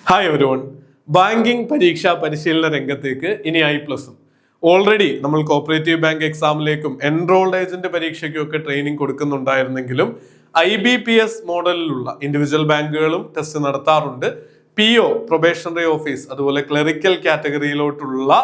Hi everyone. Banking പരീക്ഷാ പരിശീലന രംഗത്തേക്ക് ഇനി I+ഉം ഓൾറെഡി നമ്മൾ കോപ്പറേറ്റീവ് ബാങ്ക് എക്സാമിലേക്കും എൻറോൾഡ് ഏജന്റ് പരീക്ഷയ്ക്കും ഒക്കെ ട്രെയിനിങ് കൊടുക്കുന്നുണ്ടായിരുന്നെങ്കിലും IBPS മോഡലിലുള്ള ഇൻഡിവിജ്വൽ ബാങ്കുകളും ടെസ്റ്റ് നടത്താറുണ്ട്. PO പ്രൊബേഷണറി ഓഫീസ് അതുപോലെ ക്ലറിക്കൽ കാറ്റഗറിയിലോട്ടുള്ള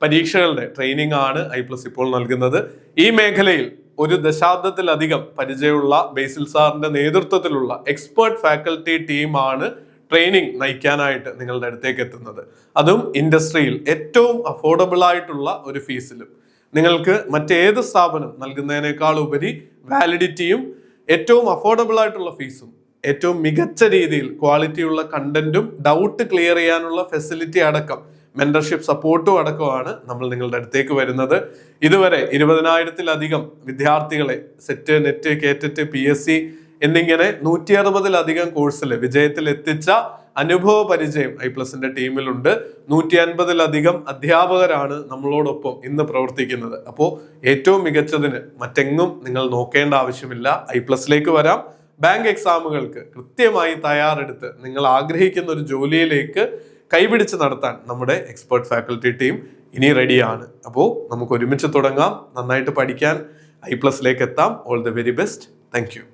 പരീക്ഷകളുടെ ട്രെയിനിങ് ആണ് I+ ഇപ്പോൾ നൽകുന്നത്. ഈ മേഖലയിൽ ഒരു ദശാബ്ദത്തിലധികം പരിചയമുള്ള ബേസിൽ സാറിന്റെ നേതൃത്വത്തിലുള്ള എക്സ്പേർട്ട് ഫാക്കൽറ്റി ടീമാണ് ട്രെയിനിങ് നയിക്കാനായിട്ട് നിങ്ങളുടെ അടുത്തേക്ക് എത്തുന്നത്. അതും ഇൻഡസ്ട്രിയിൽ ഏറ്റവും അഫോർഡബിൾ ആയിട്ടുള്ള ഒരു ഫീസിലും. നിങ്ങൾക്ക് മറ്റേത് സ്ഥാപനം നൽകുന്നതിനേക്കാൾ ഉപരി വാലിഡിറ്റിയും ഏറ്റവും അഫോർഡബിൾ ആയിട്ടുള്ള ഫീസും ഏറ്റവും മികച്ച രീതിയിൽ ക്വാളിറ്റിയുള്ള കണ്ടന്റും ഡൗട്ട് ക്ലിയർ ചെയ്യാനുള്ള ഫെസിലിറ്റി അടക്കം മെന്റർഷിപ്പ് സപ്പോർട്ടും അടക്കമാണ് നമ്മൾ നിങ്ങളുടെ അടുത്തേക്ക് വരുന്നത്. ഇതുവരെ 20,000-ലധികം വിദ്യാർത്ഥികളെ സെറ്റ്, നെറ്റ്, കേറ്ററ്റ്, PSC എന്നിങ്ങനെ 160-ലധികം കോഴ്സിൽ വിജയത്തിൽ എത്തിച്ച അനുഭവ പരിചയം I+ന്റെ ടീമിലുണ്ട്. 150-ലധികം അധ്യാപകരാണ് നമ്മളോടൊപ്പം ഇന്ന് പ്രവർത്തിക്കുന്നത്. അപ്പോൾ ഏറ്റവും മികച്ചതിന് മറ്റെങ്ങും നിങ്ങൾ നോക്കേണ്ട ആവശ്യമില്ല. I+ലേക്ക് വരാം. ബാങ്ക് എക്സാമുകൾക്ക് കൃത്യമായി തയ്യാറെടുത്ത് നിങ്ങൾ ആഗ്രഹിക്കുന്ന ഒരു ജോലിയിലേക്ക് കൈപിടിച്ച് നടത്താൻ നമ്മുടെ എക്സ്പേർട്ട് ഫാക്കൽറ്റി ടീം ഇനി റെഡിയാണ്. അപ്പോൾ നമുക്ക് ഒരുമിച്ച് തുടങ്ങാം. നന്നായിട്ട് പഠിക്കാൻ I+ലേക്ക് എത്താം. All the very best. Thank you.